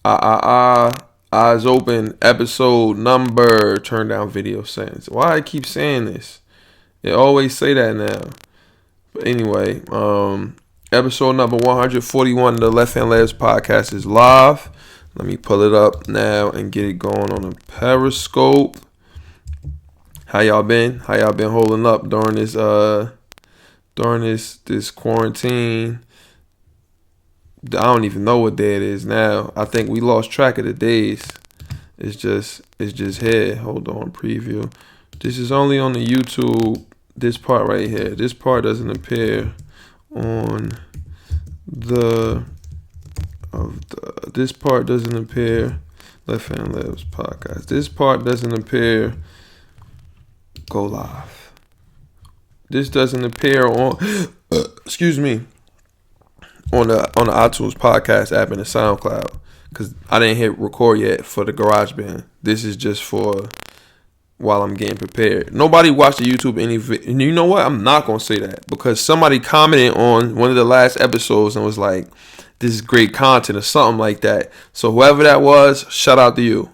Eyes open, episode number, turn down video settings. Why I keep saying this? They always say that now. But anyway, episode number 141 of the Left Hand Labs podcast is live. Let me pull it up now and get it going on a Periscope. How y'all been? How y'all been holding up during this quarantine? I don't even know what day it is now. I think we lost track of the days. It's just here. Hold on, preview. This is only on the YouTube. This part right here. This part doesn't appear on this part doesn't appear. Left Hand Labs podcast. This part doesn't appear. Go live. This doesn't appear on. Excuse me. On the iTunes podcast app and the Soundcloud, because I didn't hit record yet for the GarageBand. This is just for while I'm getting prepared. Nobody watched the YouTube and you know what? I'm not gonna say that because somebody commented on one of the last episodes and was like, "This is great content" or something like that. So whoever that was, shout out to you.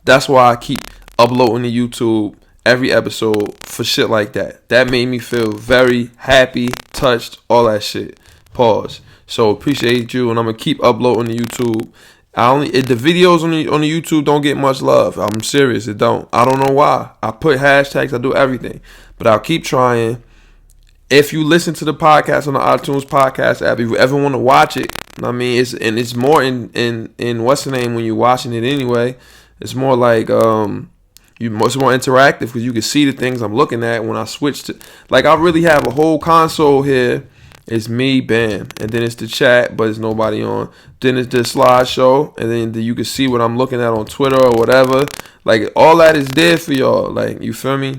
That's why I keep uploading to YouTube every episode for shit like that. That made me feel very happy, touched, all that shit. Pause. So appreciate you, and I'm gonna keep uploading to YouTube. The videos on the YouTube don't get much love. I'm serious, it don't. I don't know why. I put hashtags, I do everything, but I'll keep trying. If you listen to the podcast on the iTunes podcast app, if you ever want to watch it, I mean, it's more in what's the name when you're watching it anyway. It's more like it's more interactive because you can see the things I'm looking at when I switch to. Like I really have a whole console here. It's me, bam, and then it's the chat, but there's nobody on. Then it's the slideshow, and then you can see what I'm looking at on Twitter or whatever. Like all that is there for y'all. Like you feel me?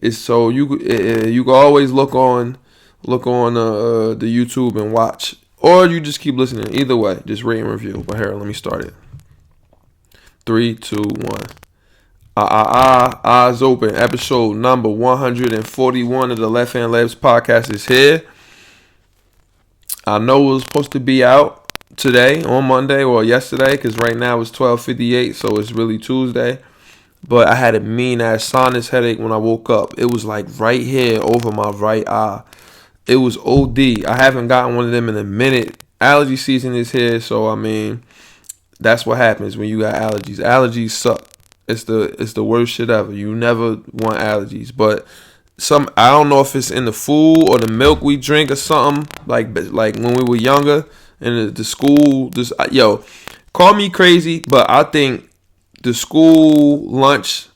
It's so you can always look on the YouTube and watch, or you just keep listening. Either way, just rate and review. But here, let me start it. 3, 2, 1. Eyes open. Episode number 141 of the Left Hand Labs podcast is here. I know it was supposed to be out today on Monday or yesterday because right now it's 12:58, so it's really Tuesday. But I had a mean-ass sinus headache when I woke up. It was like right here over my right eye. It was OD. I haven't gotten one of them in a minute. Allergy season is here, so I mean, that's what happens when you got allergies. Allergies suck. It's the worst shit ever. You never want allergies, but I don't know if it's in the food or the milk we drink or something. Like when we were younger in the school. Call me crazy, but I think the school lunch,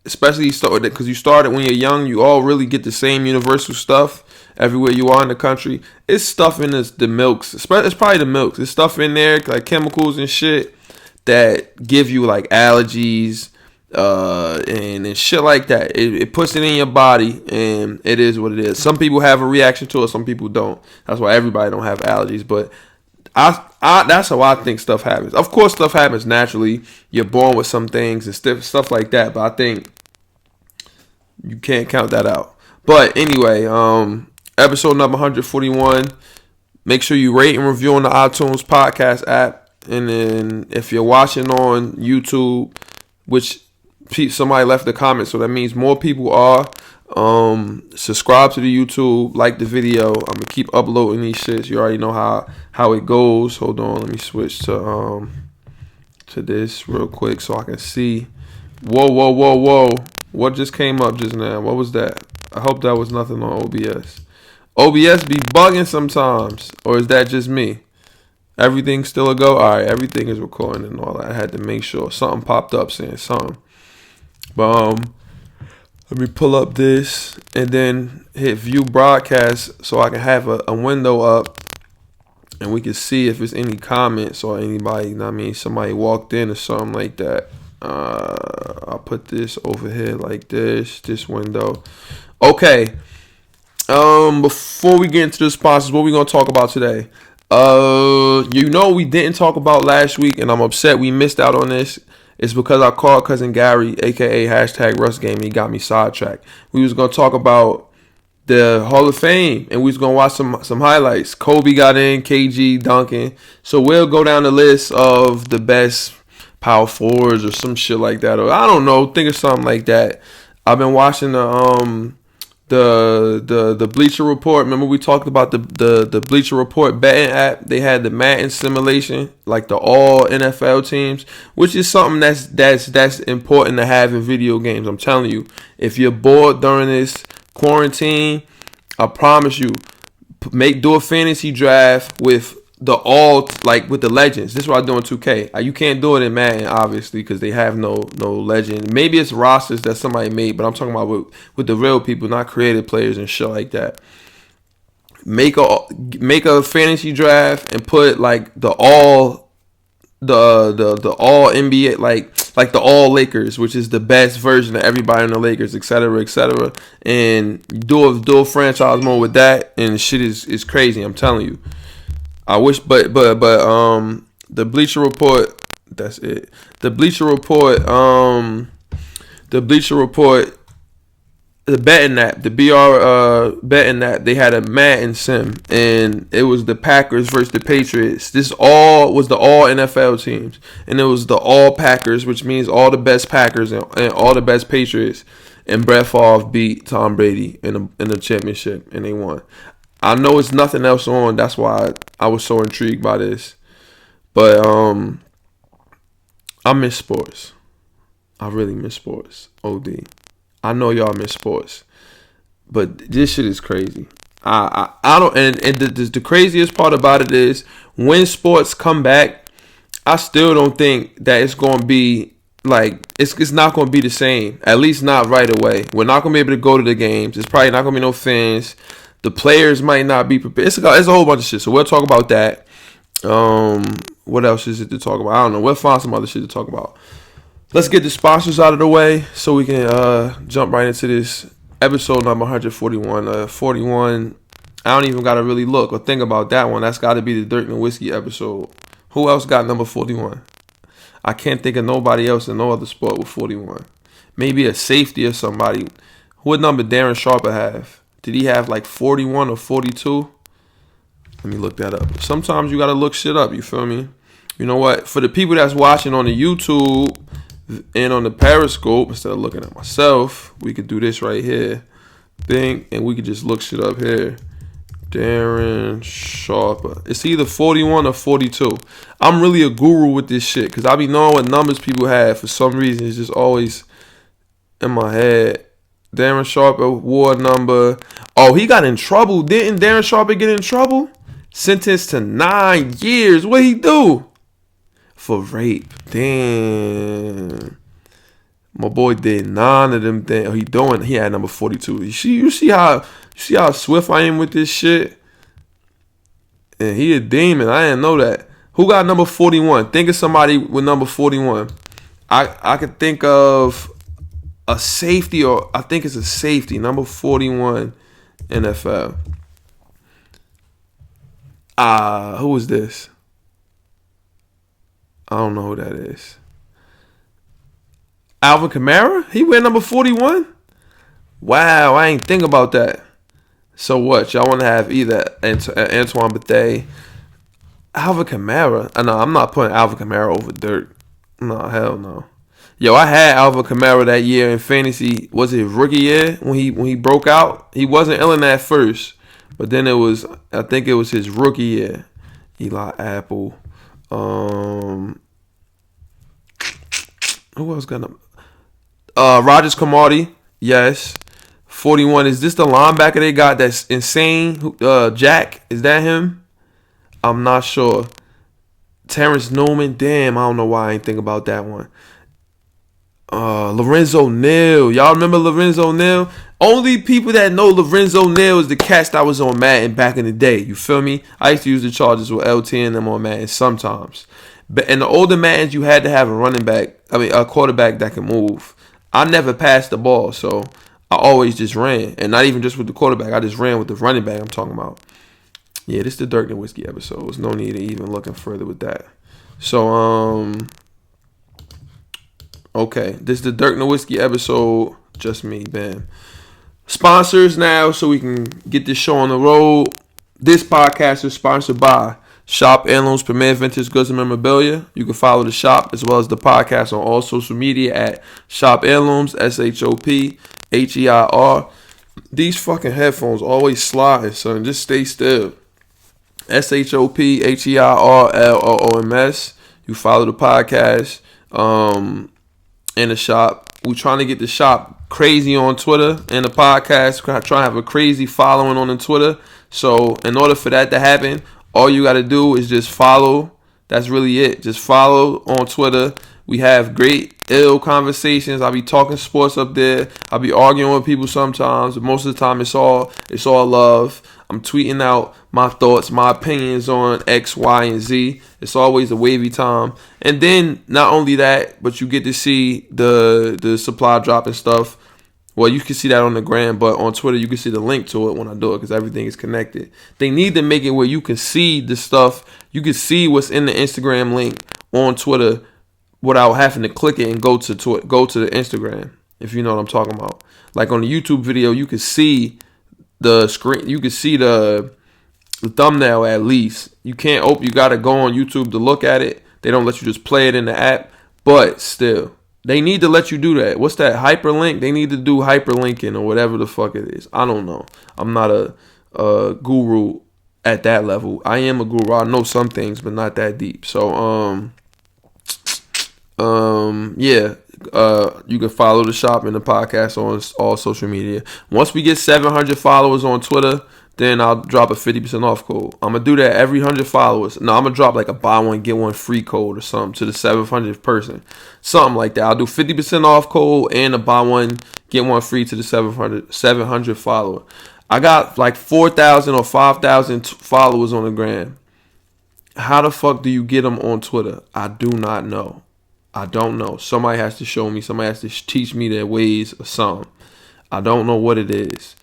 especially because you started when you're young, you all really get the same universal stuff everywhere you are in the country. It's stuff in the milks. It's probably the milks. There's stuff in there like chemicals and shit that give you like allergies. And shit like that. It puts it in your body, and it is what it is. Some people have a reaction to it, some people don't. That's why everybody don't have allergies. But that's how I think stuff happens. Of course, stuff happens naturally. You're born with some things and stuff like that. But I think you can't count that out. But anyway, episode number 141. Make sure you rate and review on the iTunes podcast app, and then if you're watching on YouTube, which somebody left a comment, so that means more people are. Subscribe to the YouTube, like the video. I'm gonna keep uploading these shits. You already know how it goes. Hold on, let me switch to this real quick so I can see. Whoa! What just came up just now? What was that? I hope that was nothing on OBS. OBS be bugging sometimes, or is that just me? Everything still a go? All right, everything is recording and all that. I had to make sure something popped up saying something. But let me pull up this and then hit view broadcast so I can have a window up and we can see if there's any comments or anybody. Somebody walked in or something like that. I'll put this over here like this window. Okay. Before we get into the sponsors, what we gonna talk about today? We didn't talk about last week, and I'm upset we missed out on this. It's because I called cousin Gary, aka #RustGame, and he got me sidetracked. We was gonna talk about the Hall of Fame, and we was gonna watch some highlights. Kobe got in, KG, Duncan. So we'll go down the list of the best power forwards or some shit like that, or I don't know, think of something like that. I've been watching the Bleacher Report. Remember we talked about the Bleacher Report betting app? They had the Madden simulation, like the all NFL teams, which is something that's important to have in video games. I'm telling you, if you're bored during this quarantine, I promise you, do a fantasy draft with with the legends. This is what I do in 2K. You can't do it in Madden, obviously, because they have no legend. Maybe it's rosters that somebody made, but I'm talking about with the real people, not creative players and shit like that. Make a fantasy draft and put like the all NBA, like the all Lakers, which is the best version of everybody in the Lakers, etc., etc. And do a franchise mode with that, and shit is crazy. I'm telling you. I wish, but the Bleacher Report. That's it. The Bleacher Report. The betting app, the betting app. They had a Madden sim, and it was the Packers versus the Patriots. This all was the all NFL teams, and it was the all Packers, which means all the best Packers and all the best Patriots. And Brett Favre beat Tom Brady in the championship, and they won. I know it's nothing else on. That's why I was so intrigued by this. But I miss sports. I really miss sports. OD. I know y'all miss sports. But this shit is crazy. I don't. And the craziest part about it is when sports come back, I still don't think that it's going to be like it's not going to be the same. At least not right away. We're not going to be able to go to the games. It's probably not going to be no fans. The players might not be prepared. It's a whole bunch of shit. So we'll talk about that. What else is it to talk about? I don't know. We'll find some other shit to talk about. Let's get the sponsors out of the way so we can jump right into this episode number 141. 41. I don't even got to really look or think about that one. That's got to be the Dirt and Whiskey episode. Who else got number 41? I can't think of nobody else in no other sport with 41. Maybe a safety or somebody. What number Darren Sharper have? Did he have like 41 or 42? Let me look that up. Sometimes you got to look shit up, you feel me? You know what? For the people that's watching on the YouTube and on the Periscope, instead of looking at myself, we could do this right here. And we could just look shit up here. Darren Sharper. It's either 41 or 42. I'm really a guru with this shit because I be knowing what numbers people have. For some reason, it's just always in my head. Darren Sharper, war number. Oh, he got in trouble. Didn't Darren Sharper get in trouble? Sentenced to 9 years. What'd he do? For rape. Damn. My boy did 9 of them things. He had number 42. You see how swift I am with this shit? And he a demon. I didn't know that. Who got number 41? Think of somebody with number 41. I could think of a safety, or I think it's a safety, number 41 NFL. Who is this? I don't know who that is. Alvin Kamara? He wear number 41? Wow, I ain't think about that. So what? Y'all want to have either Antoine Bethea, Alvin Kamara? No, I'm not putting Alvin Kamara over Dirt. No, hell no. Yo, I had Alvin Kamara that year in fantasy. Was it rookie year when he broke out? He wasn't ill in that first, but then I think it was his rookie year. Eli Apple. Who else got him? Rogers Cromartie. Yes. 41. Is this the linebacker they got that's insane? Jack, is that him? I'm not sure. Terrence Newman. Damn, I don't know why I ain't think about that one. Lorenzo Neal. Y'all remember Lorenzo Neal? Only people that know Lorenzo Neal is the cats that was on Madden back in the day. You feel me? I used to use the Chargers with LT and them on Madden sometimes. But in the older Maddens, you had to have a quarterback that can move. I never passed the ball, so I always just ran. And not even just with the quarterback. I just ran with the running back I'm talking about. Yeah, this is the Dirt and Whiskey episode. There's no need to even looking further with that. So, okay, this is the Dirt and Whiskey episode. Just me, bam. Sponsors now, so we can get this show on the road. This podcast is sponsored by Shop Heirlooms, Premier Vintage Goods and Memorabilia. You can follow the shop as well as the podcast on all social media at Shop Heirlooms, SHOPHEIR. These fucking headphones always slide, son. Just stay still. SHOPHEIRLOOMS. You follow the podcast in the shop. We're trying to get the shop crazy on Twitter and the podcast. Trying to have a crazy following on the Twitter. So in order for that to happen, all you got to do is just follow. That's really it. Just follow on Twitter. We have great, ill conversations. I'll be talking sports up there. I'll be arguing with people sometimes. But most of the time, it's all love. I'm tweeting out my thoughts, my opinions on X, Y, and Z. It's always a wavy time. And then, not only that, but you get to see the supply drop and stuff. Well, you can see that on the gram, but on Twitter, you can see the link to it when I do it because everything is connected. They need to make it where you can see the stuff. You can see what's in the Instagram link on Twitter without having to click it and go to the Instagram, if you know what I'm talking about. Like on the YouTube video, you can see the screen. You can see the thumbnail at least. You can't open. You got to go on YouTube to look at it. They don't let you just play it in the app, but still. They need to let you do that. What's that? Hyperlink? They need to do hyperlinking or whatever the fuck it is. I don't know. I'm not a guru at that level. I am a guru. I know some things, but not that deep. So, yeah. You can follow the shop and the podcast on all social media. Once we get 700 followers on Twitter, then I'll drop a 50% off code. I'm going to do that every 100 followers. No, I'm going to drop like a buy one, get one free code or something to the 700th person. Something like that. I'll do 50% off code and a buy one, get one free to the 700 follower. I got like 4,000 or 5,000 followers on the gram. How the fuck do you get them on Twitter? I do not know. I don't know. Somebody has to show me. Somebody has to teach me their ways or something. I don't know what it is.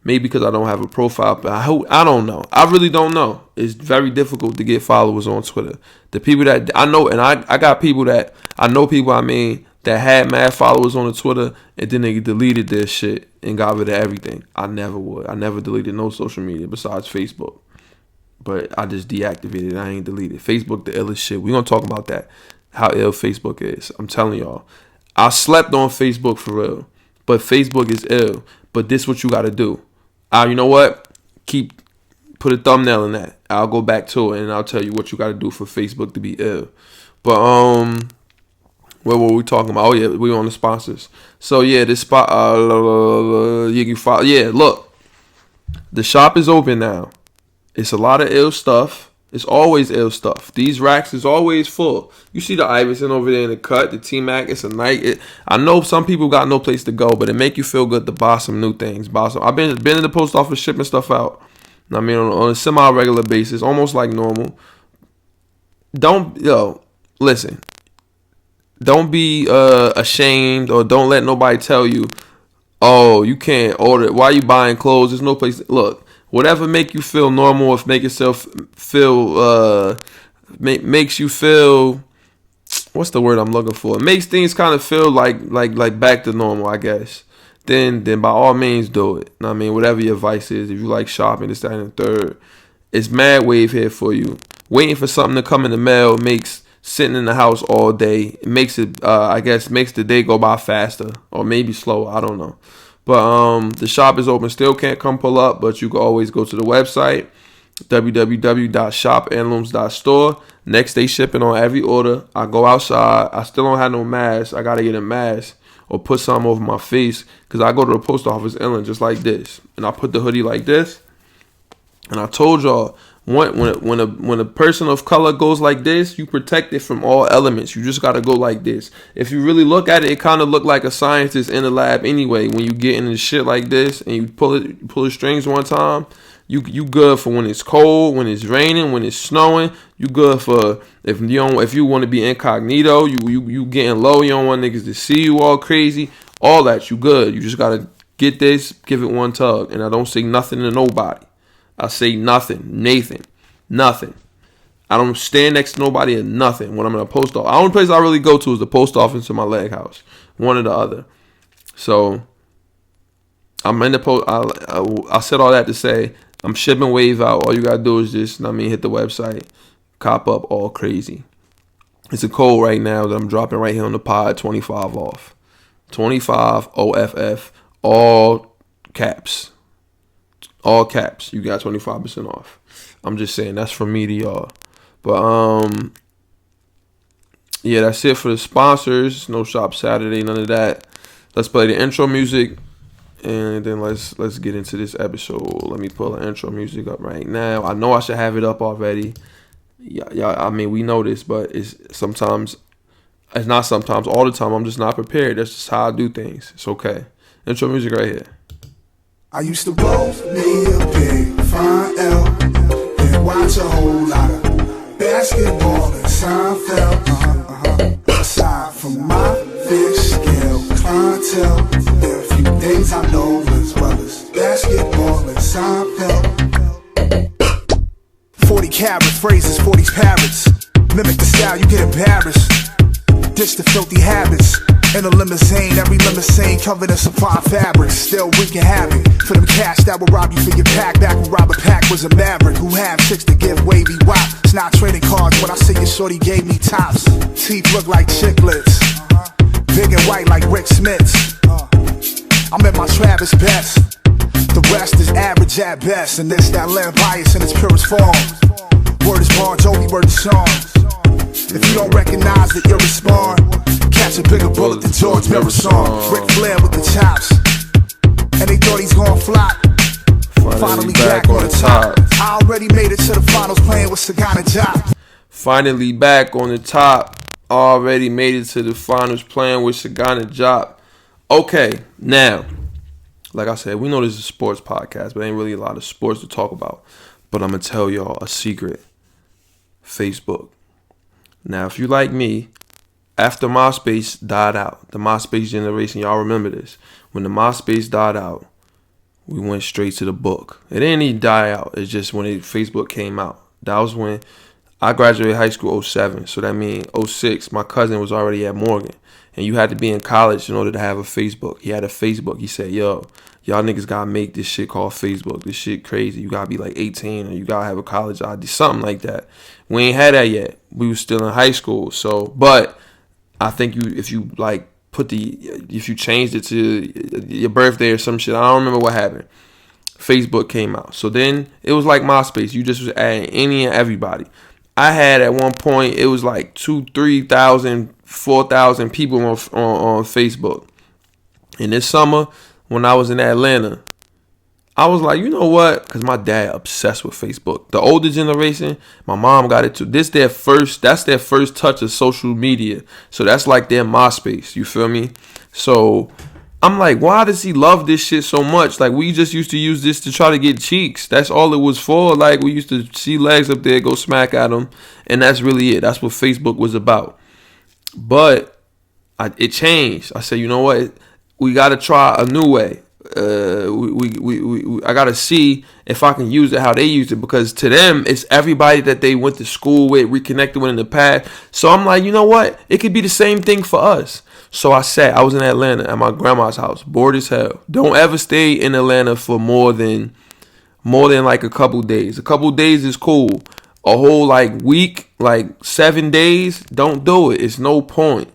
Maybe because I don't have a profile, but I don't know. I really don't know. It's very difficult to get followers on Twitter. The people that I know, and I got people that I know that had mad followers on the Twitter, and then they deleted their shit and got rid of everything. I never would. I never deleted no social media besides Facebook. But I just deactivated it. I ain't deleted. Facebook the illest shit. We gonna talk about that. How ill Facebook is. I'm telling y'all. I slept on Facebook for real. But Facebook is ill. But this what you gotta do. You know what? Put a thumbnail in that. I'll go back to it and I'll tell you what you gotta do for Facebook to be ill. But what were we talking about? Oh yeah, we on the sponsors. So yeah, this spot you can follow. Yeah, look. The shop is open now. It's a lot of ill stuff. It's always ill stuff. These racks is always full. You see the Iverson over there in the cut, the T-Mac. It's a night. I know some people got no place to go, but it make you feel good to buy some new things. I've been in the post office shipping stuff out. I mean, on a semi-regular basis, almost like normal. Listen. Don't be ashamed or don't let nobody tell you, oh, you can't order. Why are you buying clothes? There's no place. Look. Whatever make you feel normal, if make yourself feel, makes you feel, what's the word I'm looking for? It makes things kind of feel like back to normal, I guess. Then by all means do it. I mean, whatever your vice is, if you like shopping, this, that, and the third, it's mad wave here for you. Waiting for something to come in the mail makes sitting in the house all day. It makes it, makes the day go by faster or maybe slower. I don't know. But the shop is open. Still can't come pull up, but you can always go to the website, www.shopheirlooms.store. Next day shipping on every order. I go outside. I still don't have no mask. I got to get a mask or put something over my face because I go to the post office inland just like this. And I put the hoodie like this. And I told y'all, when a person of color goes like this, you protect it from all elements. You just gotta go like this. If you really look at it, it kind of look like a scientist in the lab anyway. When you get into shit like this and you pull the strings one time, you good for when it's cold, when it's raining, when it's snowing. You good for if you want to be incognito. You getting low. You don't want niggas to see you all crazy. All that you good. You just gotta get this, give it one tug, and I don't say nothing to nobody. I say nothing, Nathan, nothing. I don't stand next to nobody or nothing when I'm in a post office. The only place I really go to is the post office or my leg house, one or the other. So I'm in the post. I said all that to say I'm shipping Wave out. All you gotta do is just, hit the website, cop up all crazy. It's a code right now that I'm dropping right here on the pod. 25 off. 25 OFF. All caps. All caps. You got 25% off. I'm just saying that's from me to y'all. But yeah, that's it for the sponsors. No shop Saturday, none of that. Let's play the intro music, and then let's get into this episode. Let me pull the intro music up right now. I know I should have it up already. Yeah. I mean, we know this, but it's not sometimes, all the time. I'm just not prepared. That's just how I do things. It's okay. Intro music right here. I used to roll me a big fine L and watch a whole lot of basketball and Soundcloud. Aside from my fish scale clientele, there are a few things I know as well as basketball and Soundcloud. 40 carat phrases, 40 parrots. Mimic the style, you get embarrassed. Ditch the filthy habits. In a limousine, every limousine covered in some fine fabrics. Still wreaking havoc for them cash that will rob you for your pack. Back when Robert Pack was a maverick who had chicks to give wavy wop. It's not trading cards when I say your shorty gave me tops. Teeth look like chiclets, big and white like Rick Smith's. I'm at my Travis best. The rest is average at best, and this that land bias in its purest form. Word is Bon Jovi, word is Sean. If you don't recognize that you're a spawn, catch a bigger bullet than George Marathon. Ric Flair with the chops, and they thought he's gonna flop. Finally back on the top. I already made it to the finals playing with Sagana Job. Finally back on the top. Already made it to the finals playing with Sagana Job. Okay, now, like I said, we know this is a sports podcast, but ain't really a lot of sports to talk about. But I'm going to tell y'all a secret. Facebook. Now, if you like me, after MySpace died out, the MySpace generation, y'all remember this. When the MySpace died out, we went straight to the book. It didn't even die out. It's just when Facebook came out. That was when I graduated high school 07. So that means 06, my cousin was already at Morgan. And you had to be in college in order to have a Facebook. He had a Facebook. He said, yo, y'all niggas gotta make this shit called Facebook. This shit crazy. You gotta be like 18 or you gotta have a college ID, something like that. We ain't had that yet. We was still in high school. So, but I think if you changed it to your birthday or some shit, I don't remember what happened. Facebook came out. So then it was like MySpace. You just was adding any and everybody. I had at one point, it was like 2,000, 3,000, 4,000 people on Facebook. And this summer, when I was in Atlanta, I was like, you know what? Because my dad obsessed with Facebook. The older generation, my mom got it too. That's their first touch of social media. So that's like their MySpace. You feel me? So I'm like, why does he love this shit so much? Like, we just used to use this to try to get cheeks. That's all it was for. Like, we used to see legs up there, go smack at them. And that's really it. That's what Facebook was about. But it changed. I said, you know what? We got to try a new way. I got to see if I can use it how they use it. Because to them, it's everybody that they went to school with, reconnected with in the past. So I'm like, you know what? It could be the same thing for us. So I was in Atlanta at my grandma's house, bored as hell. Don't ever stay in Atlanta for more than like a couple days. A couple days is cool. A whole like week, like 7 days, don't do it. It's no point.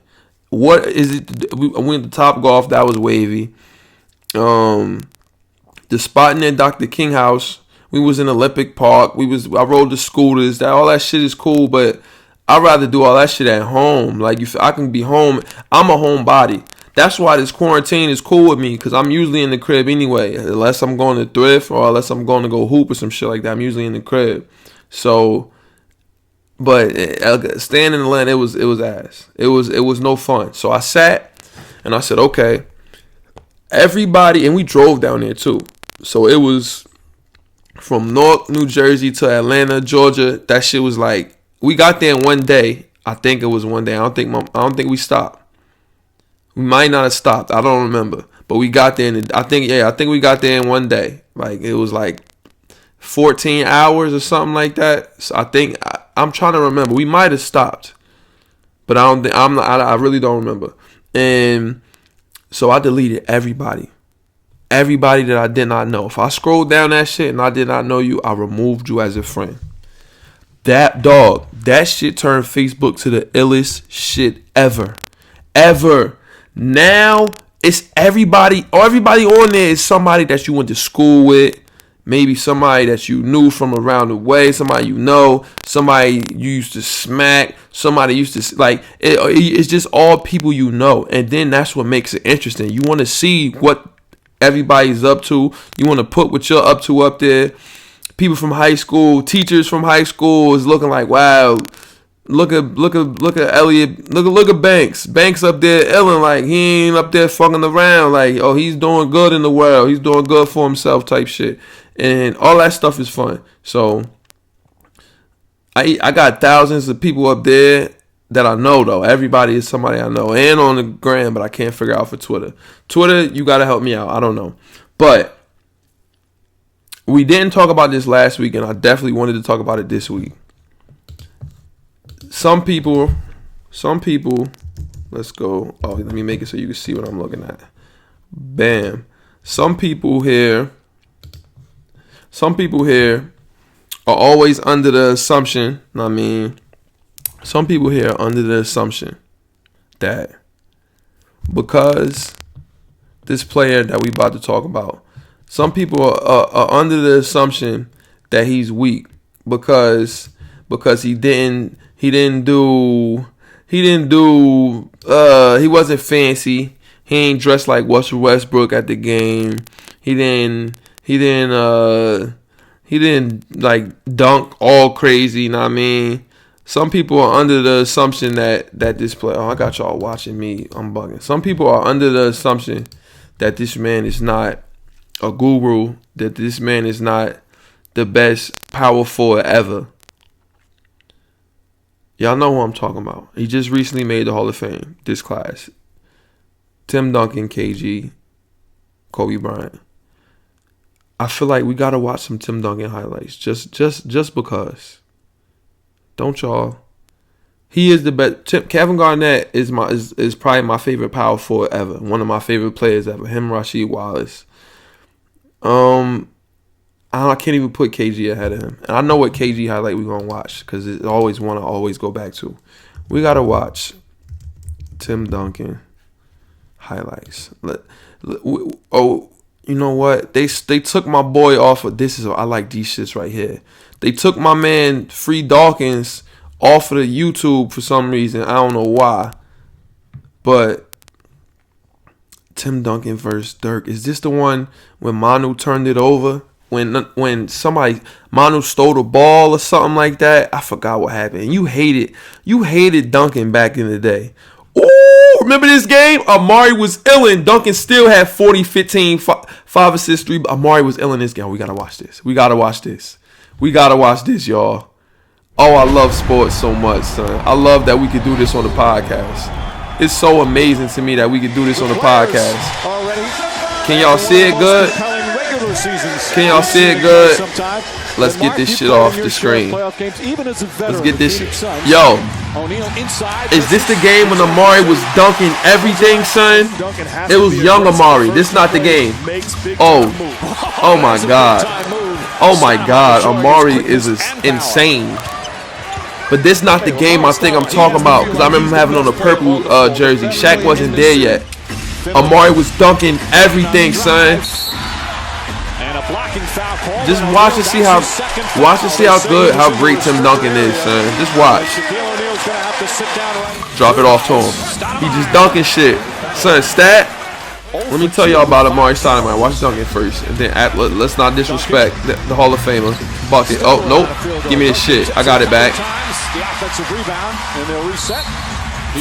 What is it? We went to Top Golf. That was wavy. The spot near Dr. King house. We was in Olympic Park. I rode the scooters. All that shit is cool, but I'd rather do all that shit at home. Like, I can be home. I'm a homebody. That's why this quarantine is cool with me, because I'm usually in the crib anyway. Unless I'm going to thrift or unless I'm going to go hoop or some shit like that, I'm usually in the crib. So, but staying in Atlanta, it was ass. It was no fun. So I sat and I said, okay, everybody, and we drove down there too. So it was from Newark, New Jersey to Atlanta, Georgia. That shit was like, we got there in one day. I think it was one day. I don't think we stopped. We might not have stopped. I don't remember. But we got there, and I think we got there in one day. Like, it was like 14 hours or something like that. So I think I'm trying to remember. We might have stopped, but I really don't remember. And so I deleted everybody. everybody that I did not know. If I scrolled down that shit and I did not know you, I removed you as a friend. That shit turned Facebook to the illest shit ever. Now it's everybody on there is somebody that you went to school with, maybe somebody that you knew from around the way, somebody you know, somebody you used to smack, somebody used to like. It's just all people you know, and then that's what makes it interesting. You want to see what everybody's up to. You want to put what you're up to up there. People from high school, teachers from high school is looking like, wow. Look at Elliot. Look at Banks. Banks up there illin' like he ain't up there fucking around. Like, oh, he's doing good in the world. He's doing good for himself type shit. And all that stuff is fun. So I got thousands of people up there that I know though. Everybody is somebody I know. And on the gram, but I can't figure out for Twitter. Twitter, you gotta help me out. I don't know. But we didn't talk about this last week, and I definitely wanted to talk about it this week. Some people, let's go. Oh, let me make it so you can see what I'm looking at. Bam. Some people here are always under the assumption, some people here are under the assumption that because this player that we about to talk about, some people are under the assumption that he's weak because he wasn't fancy. He ain't dressed like Russell Westbrook at the game. He didn't like dunk all crazy, you know what I mean? Some people are under the assumption that this player, I got y'all watching me, I'm bugging. Some people are under the assumption that this man is not a guru, that this man is not the best power forward ever. Y'all know who I'm talking about. He just recently made the Hall of Fame, this class. Tim Duncan, KG, Kobe Bryant. I feel like we gotta watch some Tim Duncan highlights, just because. Don't y'all? He is the best. Kevin Garnett is probably my favorite power forward ever. One of my favorite players ever. Him, Rasheed Wallace. I can't even put KG ahead of him. And I know what KG highlight we're going to watch because it's always one I always go back to. We got to watch Tim Duncan highlights. Oh, you know what? They took my boy off of I like these shits right here. They took my man Free Dawkins off of the YouTube for some reason. I don't know why. But Tim Duncan versus Dirk. Is this the one when Manu turned it over? When Manu stole the ball or something like that? I forgot what happened. You hated Duncan back in the day. Ooh, remember this game? Amari was illin'. Duncan still had 40, 15, 5 assists, 3. Amari was illin' this game. We gotta watch this. We gotta watch this, y'all. Oh, I love sports so much, son. I love that we could do this on the podcast. It's so amazing to me that we could do this on the podcast. Can y'all see it good? Can y'all see it good? Let's get this shit off the screen. Let's get this shit. Yo, is this the game when Amari was dunking everything, son? It was young Amari. This is not the game. Oh my God. Oh my God. Amari is insane. But this not the game I think I'm talking about, because I remember him having on a purple jersey. Shaq wasn't there yet. Amari was dunking everything, son. Just watch and see how good, how great Tim Duncan is, son. Just watch. Drop it off to him. He just dunking shit, son. Stat. Let me tell y'all about Amari Stoudemire. Watch Duncan first, and then let's not disrespect the Hall of Famer. Bucket. Oh nope. Give me this shit. I got it back.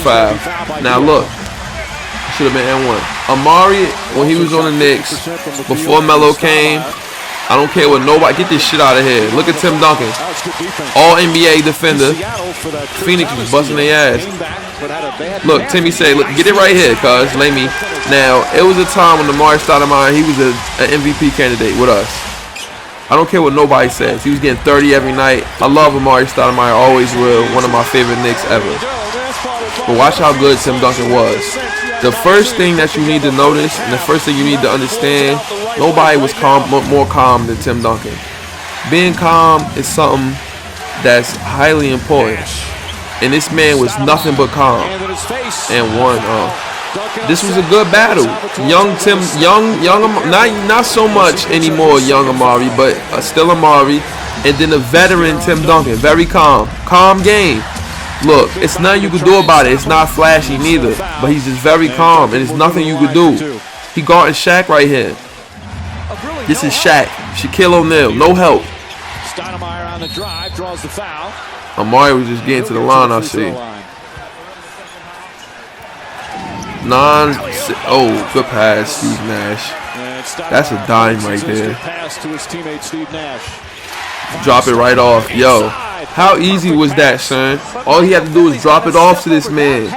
5. Now look. Should have been N1. Amari, when he was on the Knicks, before Melo came, I don't care what nobody. Get this shit out of here. Look at Tim Duncan. All NBA defender. Phoenix was busting their ass. Look, Timmy said, look, get it right here, cuz. Lay me. Now, it was a time when Amari Stoudemire, he was an MVP candidate with us. I don't care what nobody says. He was getting 30 every night. I love Amari Stoudemire. Always will. One of my favorite Knicks ever. But watch how good Tim Duncan was. The first thing that you need to notice, and the first thing you need to understand, nobody was more calm than Tim Duncan. Being calm is something that's highly important. And this man was nothing but calm. And won. This was a good battle. Young Tim, not so much anymore young Amari, but still Amari. And then the veteran Tim Duncan, very calm. Calm game. Look, it's nothing you can do about it. It's not flashy neither. But he's just very calm, and there's nothing you can do. He guarding Shaq right here. This is Shaq. Shaquille O'Neal. No help. Stoudemire on the drive, draws the foul. Amari was just getting to the line, I see. Oh, good pass, Steve Nash. That's a dime right there. Drop it right off. Yo, how easy was that, son? All he had to do was drop it off to this man.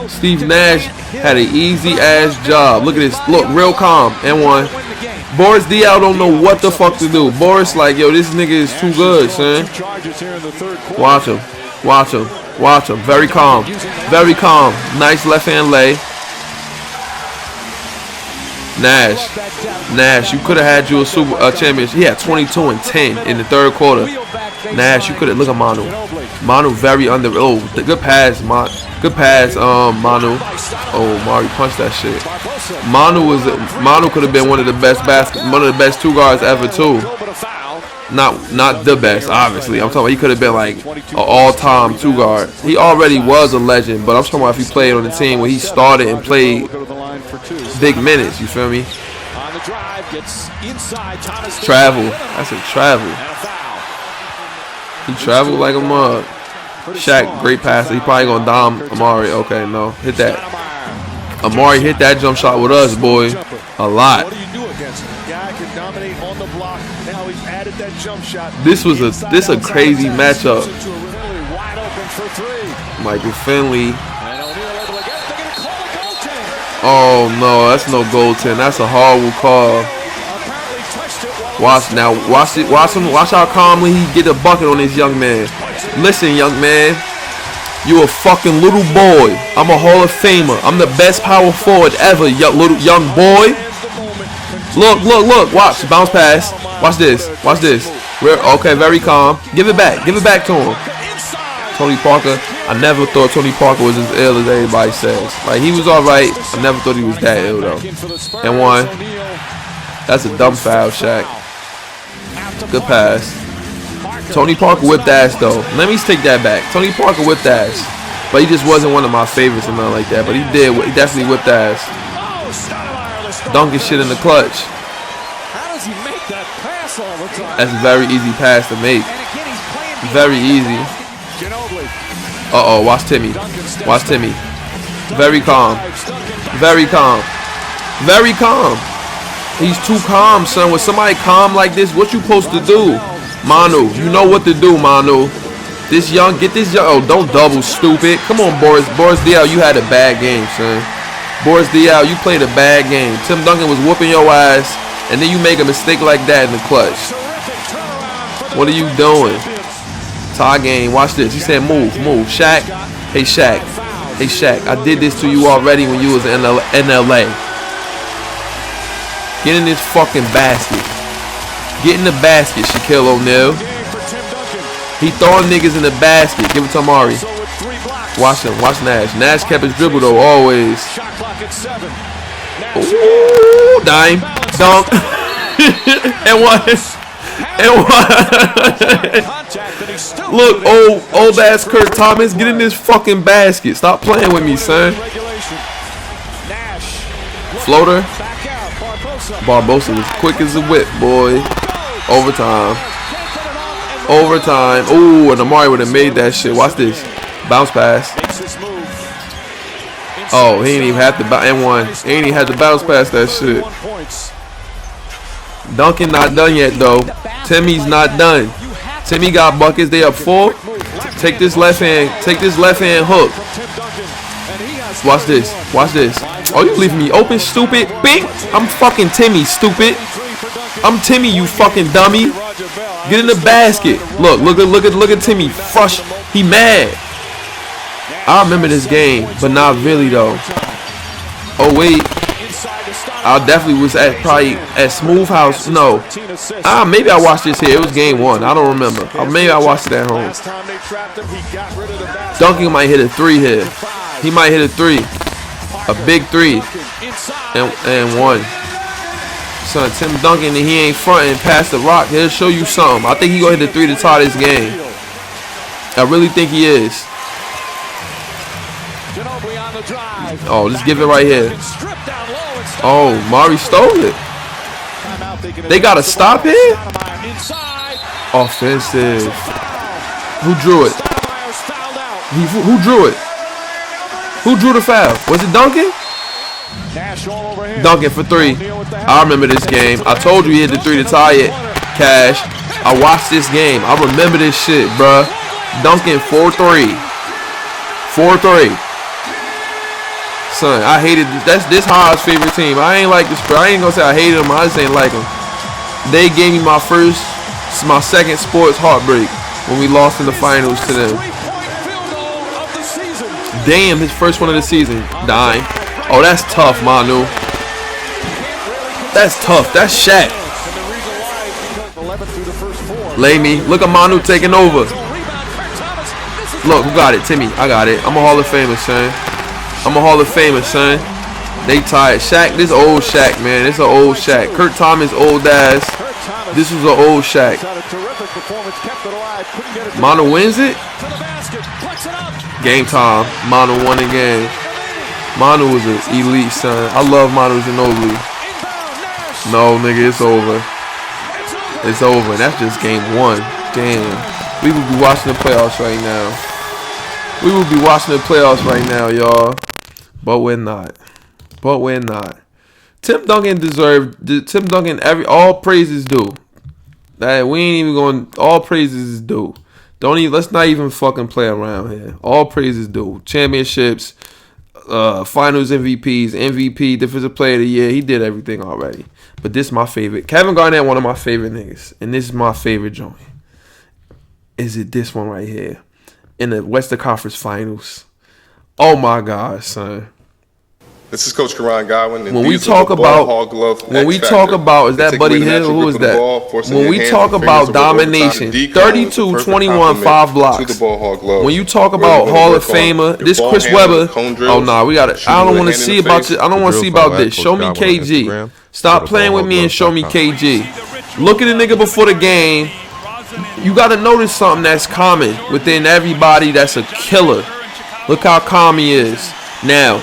Steve Nash had an easy-ass job. Look at this. Look, real calm. And one. Boris Diaw don't know what the fuck to do. Boris like, yo, this nigga is too good, son. Watch him. Watch him. Watch him. Very calm. Very calm. Nice left-hand lay. Nash, you could have had you a championship. He had 22 and 10 in the third quarter. Nash, you could have. Look at Manu. Manu very under. Oh, the good pass, good pass, Manu. Oh, Mari punched that shit. Manu could have been one of the best two guards ever too. Not the best, obviously. I'm talking about he could have been like an all-time two guard. He already was a legend, but I'm talking about if he played on the team where he started and played big minutes. You feel me? Travel. I said travel. He traveled like a mug. Shaq, great passer. He probably gonna dom Amari. Okay, no, hit that. Amari hit that jump shot with us, boy, a lot. This a crazy matchup. Michael Finley. Oh no, that's no goaltend. That's a horrible call. Watch it. Watch how calmly he get a bucket on this young man. Listen, young man, you a fucking little boy. I'm a Hall of Famer. I'm the best power forward ever, young boy. Look. Watch, bounce pass. Watch this. Okay, very calm. Give it back to him. Tony Parker. I never thought Tony Parker was as ill as everybody says. Like, he was all right. I never thought he was that ill though. And one. That's a dumb foul, Shaq. Good pass. Tony Parker whipped ass though. Let me take that back. Tony Parker whipped ass, but he just wasn't one of my favorites and nothing like that. But he definitely whipped ass. Duncan shit in the clutch. That's a very easy pass to make. Very easy. Watch Timmy. Very calm. He's too calm, son. When somebody calm like this, what you supposed to do? Manu, you know what to do, Manu. Get this young. Oh, don't double, stupid. Come on, Boris Diaw, you had a bad game, son. Boris Diaw, you played a bad game. Tim Duncan was whooping your ass, and then you make a mistake like that in the clutch. What are you doing? Tie game. Watch this. He said, move. Shaq. Hey, Shaq. I did this to you already when you was in LA. Get in this fucking basket. Get in the basket, Shaquille O'Neal. He throwing niggas in the basket. Give it to Amari. Watch him. Watch Nash. Nash kept his dribble though, always. Ooh, dime. Dunk. And one. Look, old ass Kurt Thomas. Get in this fucking basket. Stop playing with me, son. Floater. Barbosa was quick as a whip, boy. Overtime. Ooh, and Amari would have made that shit. Watch this. Bounce pass. Oh, he ain't even have to He ain't even had to bounce past that shit. Duncan not done yet though. Timmy's not done. Timmy got buckets. They up 4. Take this left hand hook. Watch this. Oh, you leaving me open, stupid? Bing! I'm fucking Timmy, stupid. I'm Timmy, you fucking dummy. Get in the basket. Look at Timmy. He mad. I remember this game, but not really though. Oh wait, I definitely was probably at Smooth House. No, maybe I watched this here. It was game 1. I don't remember. Maybe I watched it at home. Duncan might hit a 3 here. He might hit a 3, a big 3, and 1. Son, Tim Duncan, and he ain't fronting past the rock. He'll show you something. I think he gonna hit the 3 to tie this game. I really think he is. Oh, let's give it right here. Oh, Mari stole it. They got to stop here? Offensive. Who drew it? Who drew it? Who drew the foul? Was it Duncan? Duncan for 3. I remember this game. I told you he hit the 3 to tie it. Cash. I watched this game. I remember this shit, bruh. Duncan 4-3. 4-3. Son, I hated this Hod's favorite team. I ain't like this, bro. I ain't gonna say I hated them. I just ain't like them. They gave me my second sports heartbreak when we lost in the finals to them. Damn, his first one of the season. Dying. Oh, that's tough, Manu. That's tough. That's Shaq. Lay me. Look at Manu taking over. Look, who got it? Timmy. I got it. I'm a Hall of Famer, son. I'm a Hall of Famer, son. They tired. Shaq, this old Shaq, man. This an old Shaq. Kurt Thomas, old ass. This was an old Shaq. Manu wins it. Game time. Manu won the game. Manu was an elite, son. I love Manu Ginobili. No, nigga, it's over. It's over. That's just game 1. Damn. We would be watching the playoffs right now. We would be watching the playoffs right now, y'all. But we're not. But we're not. Tim Duncan all praises due. That we ain't even going. All praises is due. Let's not even fucking play around here. All praises due. Championships, finals MVPs, MVP, defensive player of the year. He did everything already. But this is my favorite. Kevin Garnett, one of my favorite niggas. And this is my favorite joint. Is it this one right here? In the Western Conference Finals. Oh my God, son. This is Coach Karan Godwin. When we talk about, is that Buddy Hill? Who is that? When we talk about domination, 32, 21, 5 blocks. When you talk about Hall of Famer, this Chris Webber. Oh nah, we got it. I don't want to see about this. I don't want to see about this. Show me KG. Stop playing with me and show me KG. Look at the nigga before the game. You got to notice something that's common within everybody that's a killer. Look how calm he is. Now,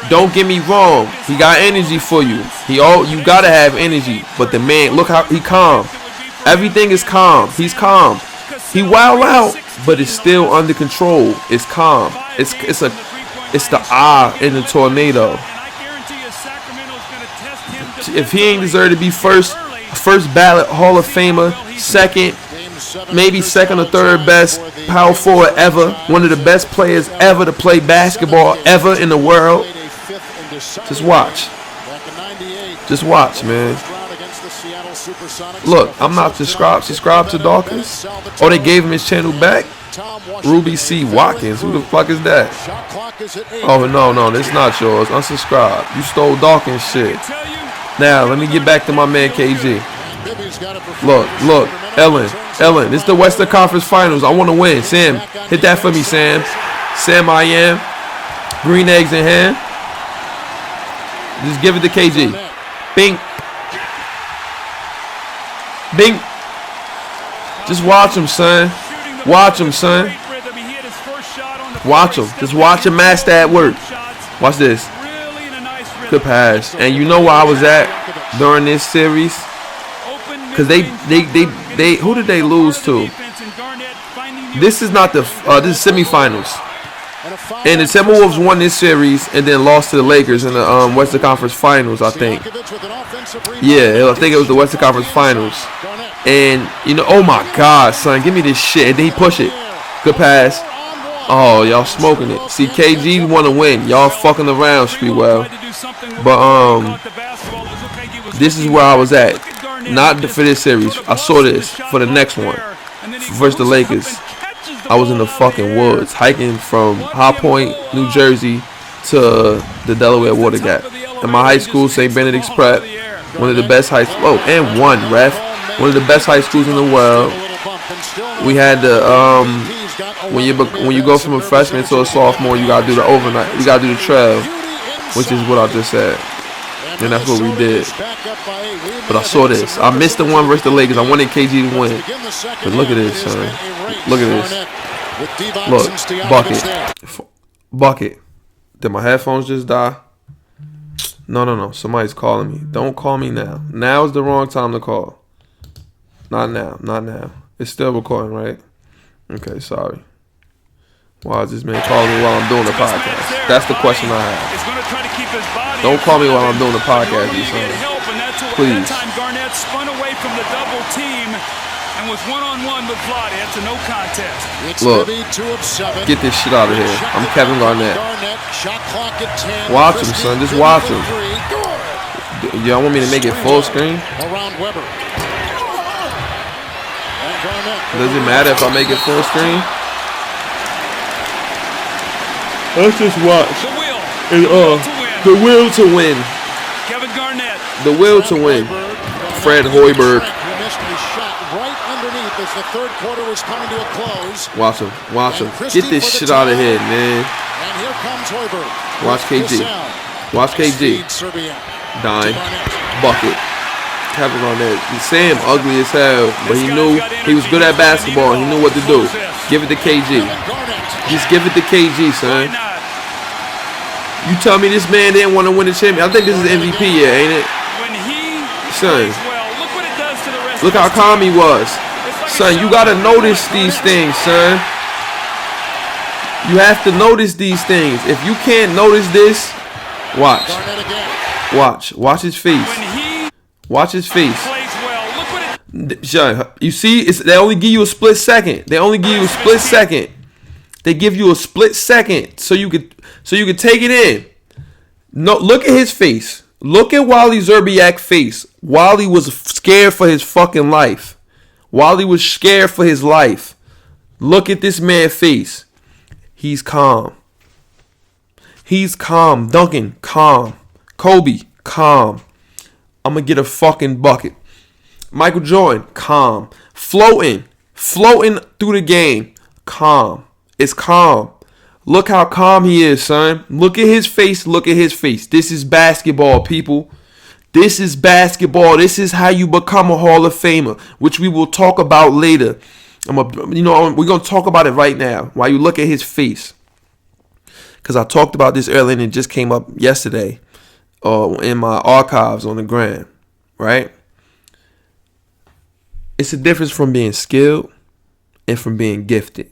don't get me wrong. He got energy for you. You got to have energy. But the man, look how he calm. Everything is calm. He's calm. He wild out, but it's still under control. It's calm. It's the eye in the tornado. If he ain't deserve to be first ballot Hall of Famer, maybe second or third best power forward ever, one of the best players ever to play basketball ever in the world. Just watch. Just watch, man. Look, I'm not subscribed to Dawkins. Oh, they gave him his channel back? Ruby C. Watkins. Who the fuck is that? Oh, no, this is not yours. Unsubscribe. You stole Dawkins shit. Now, let me get back to my man KG. Look, Ellen, this is the Western Conference Finals. I want to win. Sam, hit that for me, Sam. Sam, I am. Green eggs in hand. Just give it to KG. Bing. Bing. Just watch him, son. Watch him, son. Watch him. Just watch him master at work. Watch this. Good pass. And you know where I was at during this series? Because they who did they lose to? This is not this is semifinals. And the Timberwolves won this series and then lost to the Lakers in the Western Conference Finals, I think. Yeah, I think it was the Western Conference Finals. And, oh my God, son, give me this shit. And then he push it. Good pass. Oh, y'all smoking it. See, KG want to win. Y'all fucking around, Streetwell. But, this is where I was at. Not for this series. I saw this for the next one. Versus the Lakers. I was in the fucking woods hiking from High Point, New Jersey to the Delaware Water Gap. In my high school, St. Benedict's Prep, one of the best high schools. Oh, and one of the best high schools in the world. We had the when you go from a freshman to a sophomore, you gotta do the overnight. You gotta do the trail, which is what I just said, and that's what we did. But I saw this. I missed the one versus the Lakers. I wanted KG to win. But look at this, son. Look at this. Look, bucket. Did my headphones just die? No. Somebody's calling me. Don't call me now. Now is the wrong time to call. Not now. It's still recording, right? Okay, sorry. Why is this man calling me while I'm doing the podcast? That's the question I have. Don't call me while I'm doing the podcast, you son. Please. Garnett spun away from the double team and was one-on-one with Vlade. It's a no contest. Look, get this shit out of here. I'm Kevin Garnett. Watch him, son. Just watch him. Y'all want me to make it full screen? Does it matter if I make it full screen? Let's just watch. The will to win. Kevin Garnett. The will to win. Fred Hoiberg. Watch him. Get this shit out of here, man. Watch KG. Dime. Bucket. Kevin Garnett. Sam ugly as hell, but he knew he was good at basketball. He knew what to do. Give it to KG. Just give it to KG, son. You tell me this man didn't want to win the championship. I think this is MVP year, ain't it? Son, look how calm he was. Son, you gotta notice these things, son. You have to notice these things. If you can't notice this, watch his face. Watch his face. You see, they only give you a split second. They give you a split second so you could take it in. No, look at his face. Look at Wally Szczerbiak's face. Wally was scared for his fucking life. Wally was scared for his life. Look at this man's face. He's calm. Duncan, calm. Kobe, calm. I'm going to get a fucking bucket. Michael Jordan, calm. Floating through the game, calm. It's calm. Look how calm he is, son. Look at his face. This is basketball, people. This is basketball. This is how you become a Hall of Famer, which we will talk about later. We're going to talk about it right now while you look at his face. Because I talked about this earlier and it just came up yesterday in my archives on the gram, right? It's a difference from being skilled and from being gifted.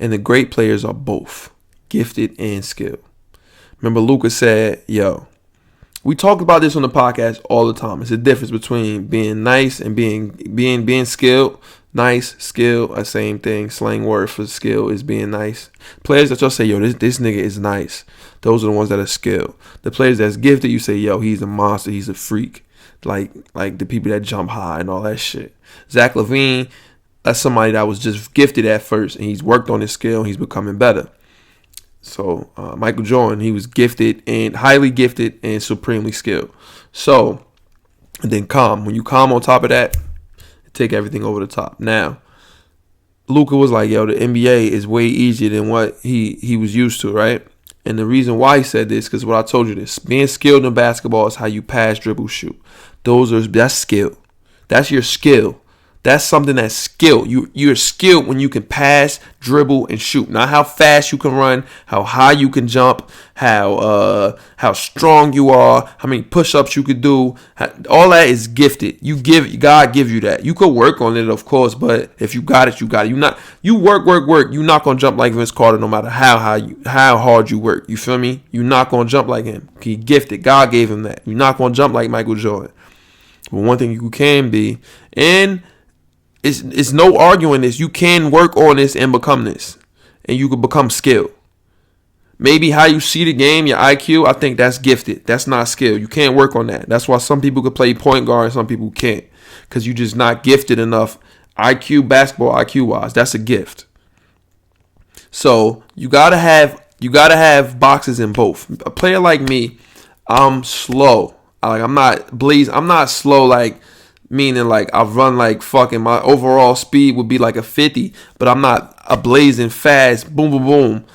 And the great players are both gifted and skilled. Remember, Luka said, we talk about this on the podcast all the time. It's a difference between being nice and being skilled. Nice, skill, a same thing. Slang word for skill is being nice. Players that y'all say, this nigga is nice. Those are the ones that are skilled. The players that's gifted, you say, he's a monster, he's a freak. Like the people that jump high and all that shit. Zach LaVine, that's somebody that was just gifted at first, and he's worked on his skill, and he's becoming better. So Michael Jordan, he was gifted and highly gifted and supremely skilled. So, and then calm. When you calm on top of that, take everything over the top. Now, Luka was like, the NBA is way easier than what he was used to, right? And the reason why he said this, because what I told you this, being skilled in basketball is how you pass, dribble, shoot. That's skill. That's your skill. That's something that's skilled. You're skilled when you can pass, dribble, and shoot. Not how fast you can run, how high you can jump, how strong you are, how many push-ups you could do. All that is gifted. God give you that. You could work on it, of course, but if you got it, you got it. You work. You're not gonna jump like Vince Carter, no matter how hard you work. You feel me? You're not gonna jump like him. He gifted. God gave him that. You're not gonna jump like Michael Jordan. But one thing you can be, and it's no arguing this. You can work on this and become this. And you can become skilled. Maybe how you see the game, your IQ, I think that's gifted. That's not skill. You can't work on that. That's why some people could play point guard and some people can't. Because you're just not gifted enough basketball IQ-wise. That's a gift. So you gotta have boxes in both. A player like me, I'm slow. I'm not slow like meaning like I run like fucking my overall speed would be like a 50, but I'm not a blazing fast. Boom boom boom.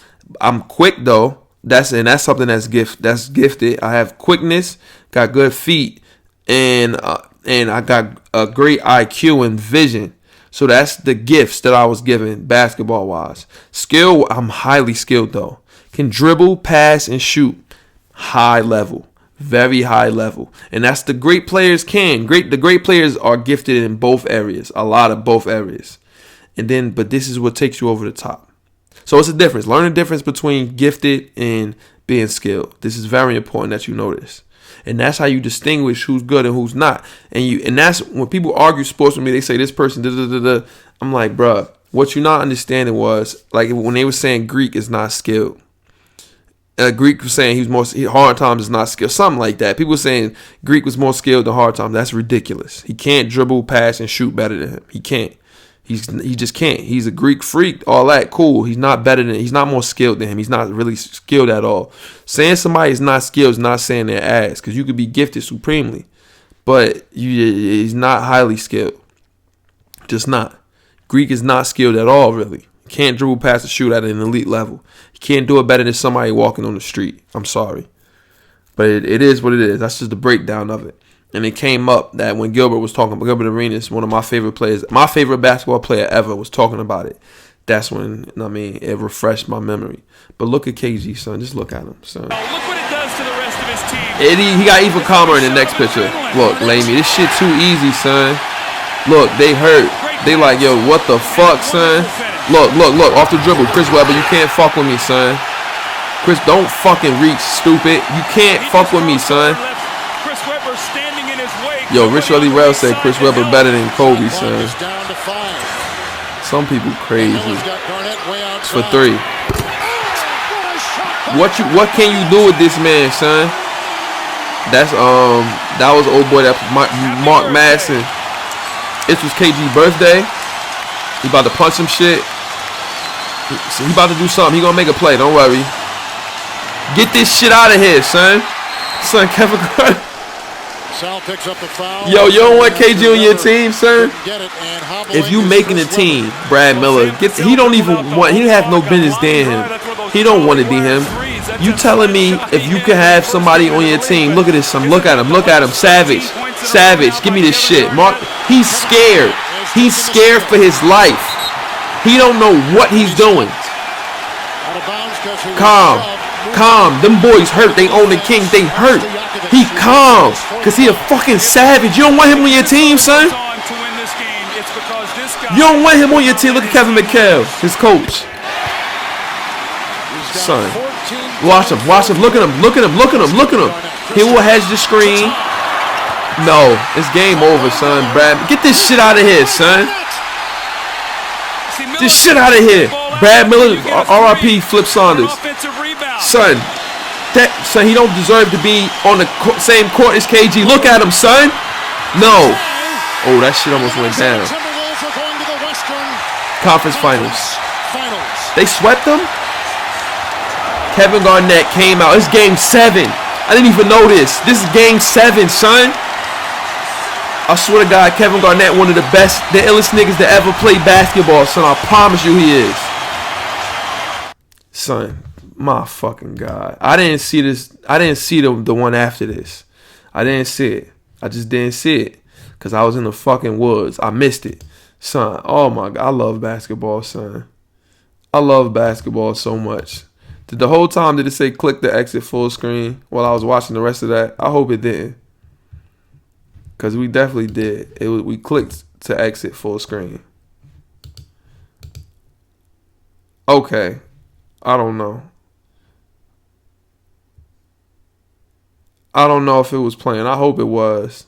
I'm quick though. That's something that's gifted. I have quickness, got good feet, and I got a great IQ and vision. So that's the gifts that I was given basketball wise. Skill, I'm highly skilled though. Can dribble, pass, and shoot. High level. Very high level. And that's the great players can. The great players are gifted in both areas. A lot of both areas. But this is what takes you over the top. So it's a difference. Learn the difference between gifted and being skilled. This is very important that you know this. And that's how you distinguish who's good and who's not. And that's when people argue sports with me, they say this person, da da da da. I'm like, bruh, what you're not understanding was, like when they were saying Greek is not skilled. Greek was saying Hard Times is not skilled. Something like that. People were saying Greek was more skilled than Hard Times. That's ridiculous. He can't dribble, pass, and shoot better than him. He can't. He just can't. He's a Greek freak, all that, cool. He's not more skilled than him. He's not really skilled at all. Saying somebody is not skilled is not saying they're ass, because you could be gifted supremely, but he's not highly skilled. Just not. Greek is not skilled at all, really. Can't dribble, pass, and shoot at an elite level. He can't do it better than somebody walking on the street. I'm sorry. But it is what it is. That's just the breakdown of it. And it came up that when Gilbert Arenas, one of my favorite players, my favorite basketball player ever, was talking about it. That's when, it refreshed my memory. But look at KG, son. Just look at him, son. Look what it does to the rest of his team. He got even calmer in the next picture. Look, Lamy, this shit too easy, son. Look, they hurt. They like, yo, what the fuck, son? Look, off the dribble. Chris Webber, you can't fuck with me, son. Chris, don't fucking reach, stupid. You can't fuck with me, son. Yo, Rich Early Rail said Chris Webber better than Kobe, son. Some people crazy. For 3. What can you do with this man, son? That was old boy that Mark Madsen. It was KG's birthday. He about to punch some shit. He about to do something. He gonna make a play. Don't worry. Get this shit out of here, son. Son, Kevin Garnett. Yo, you don't want KG on your team, son? If you making a team, Brad Miller, he don't have no business dating him. He don't want to be him. You telling me if you can have somebody on your team, look at this, son. Look at him. Savage, give me this shit. Mark, he's scared. He's scared for his life. He don't know what he's doing. Calm. Them boys hurt. They own the king. They hurt. He calm. Because he a fucking savage. You don't want him on your team, son. You don't want him on your team. Look at Kevin McHale, his coach. Son. Watch him. Look at him. He will hedge the screen. No. It's game over, son. Brad, get this shit out of here, son. This shit out of here. Brad Miller, RIP Flip Saunders. Son, he don't deserve to be on the same court as KG. Look at him, son. No. Oh, that shit almost went down. Conference finals. They swept them? Kevin Garnett came out. It's game 7. I didn't even know this. This is game 7, son. I swear to God, Kevin Garnett, one of the illest niggas to ever play basketball, son. I promise you he is. Son, my fucking God. I didn't see this. I didn't see the one after this. I didn't see it. I just didn't see it. Because I was in the fucking woods. I missed it. Son, oh my God. I love basketball, son. I love basketball so much. The whole time did it say click the exit full screen while I was watching the rest of that? I hope it didn't. Because we definitely did. We clicked to exit full screen. Okay. I don't know. I don't know if it was playing. I hope it was.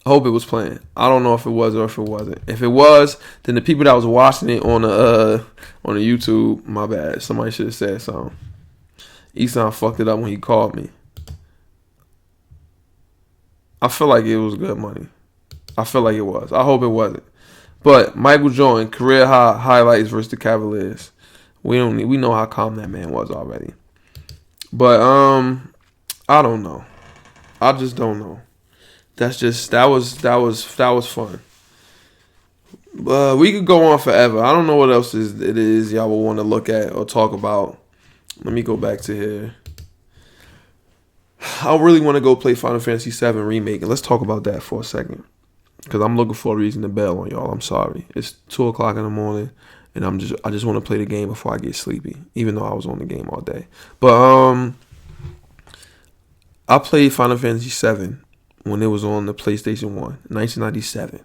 I hope it was playing. I don't know if it was or if it wasn't. If it was, then the people that was watching it on the YouTube, my bad. Somebody should have said something. Easton fucked it up when he called me. I feel like it was good money. I feel like it was. I hope it wasn't. But Michael Jordan, career highlights versus the Cavaliers. We know how calm that man was already. But I don't know. I just don't know. That was fun. We could go on forever. I don't know what else it is y'all will want to look at or talk about. Let me go back to here. I really want to go play Final Fantasy 7 Remake, and let's talk about that for a second. Because I'm looking for a reason to bail on y'all. I'm sorry. It's 2 o'clock in the morning, and I just want to play the game before I get sleepy, even though I was on the game all day. But I played Final Fantasy 7 when it was on the PlayStation 1, 1997.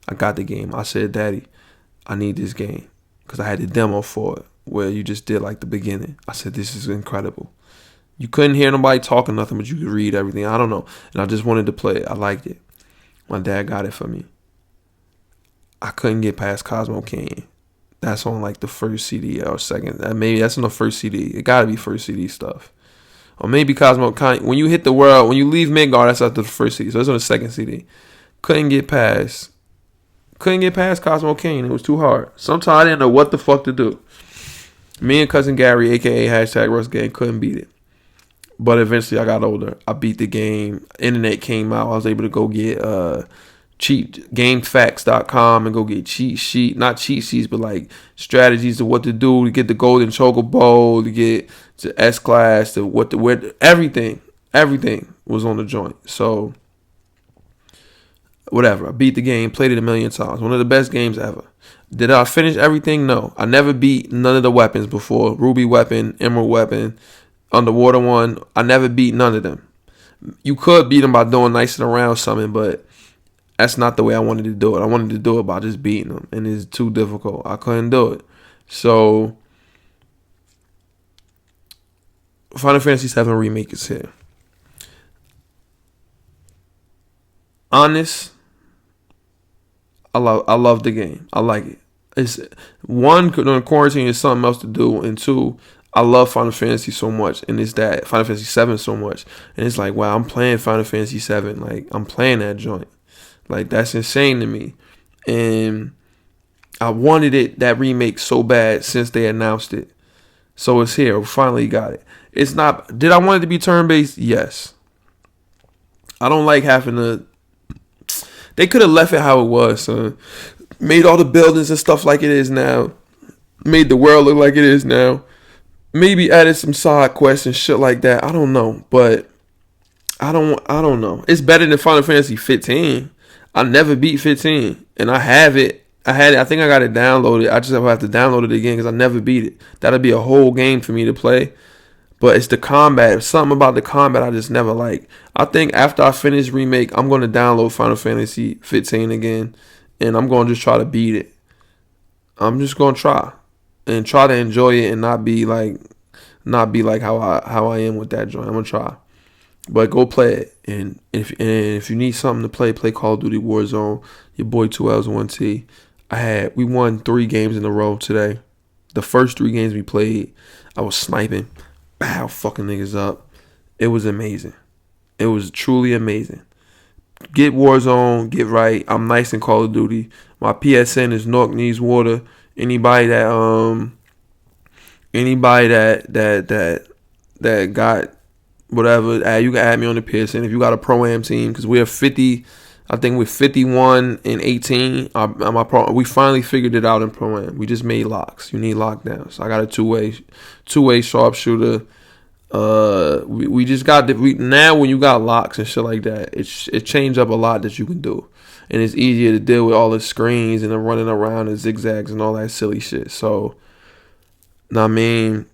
I got the game. I said, Daddy, I need this game. Because I had the demo for it, where you just did like the beginning. I said, this is incredible. You couldn't hear nobody talking nothing, but you could read everything. I don't know. And I just wanted to play it. I liked it. My dad got it for me. I couldn't get past Cosmo King. That's on like the first CD or second. Maybe that's on the first CD. It got to be first CD stuff. Or maybe Cosmo King. When you hit the world, when you leave Midgard, that's after the first CD. So it's on the second CD. Couldn't get past Cosmo King. It was too hard. Sometimes I didn't know what the fuck to do. Me and cousin Gary, aka #RussGame, couldn't beat it. But eventually I got older. I beat the game. Internet came out. I was able to go get GameFAQs.com and go get not cheat sheets, but like strategies of what to do to get the golden chocobo, to get to S-Class, to what to wear. Everything was on the joint. So whatever. I beat the game, played it a million times. One of the best games ever. Did I finish everything? No. I never beat none of the weapons before. Ruby weapon, Emerald weapon, Underwater one. I never beat none of them. You could beat them by doing nice and around something, but that's not the way I wanted to do it. I wanted to do it by just beating them, and it's too difficult. I couldn't do it. So Final Fantasy 7 Remake is here. Honest, I love the game. I like it. It's one, during quarantine is something else to do, and two, I love Final Fantasy so much, and it's that Final Fantasy 7 so much, and it's like, wow, I'm playing Final Fantasy 7, like I'm playing that joint, like that's insane to me, and I wanted that remake so bad since they announced it, so it's here. We finally got it. It's not. Did I want it to be turn-based? Yes. I don't like having to. They could have left it how it was, son. Made all the buildings and stuff like it is now. Made the world look like it is now. Maybe added some side quests and shit like that. I don't know, but I don't know. It's better than Final Fantasy 15. I never beat 15, and I have it. I had it. I think I got it downloaded. I just have to download it again because I never beat it. That'll be a whole game for me to play. But it's the combat. Something about the combat I just never like. I think after I finish Remake, I'm going to download Final Fantasy 15 again, and I'm going to just try to beat it. I'm just going to try to enjoy it and not be like how I am with that joint. I'm gonna try, but go play it. And if you need something to play Call of Duty Warzone. Your boy 2Ls 1T. We won 3 games in a row today. The first 3 games we played, I was sniping, fucking niggas up. It was amazing. It was truly amazing. Get Warzone, get right. I'm nice in Call of Duty. My PSN is Nork Needs Water. Anybody that got whatever, you can add me on the PSN if you got a Pro-Am team, because we're 50. I think we're 51 and 18. We finally figured it out in Pro-Am. We just made locks. You need lockdowns. So I got a two-way sharpshooter. We just got now when you got locks and shit like that, it changed up a lot that you can do. And it's easier to deal with all the screens and the running around and zigzags and all that silly shit. So, I mean,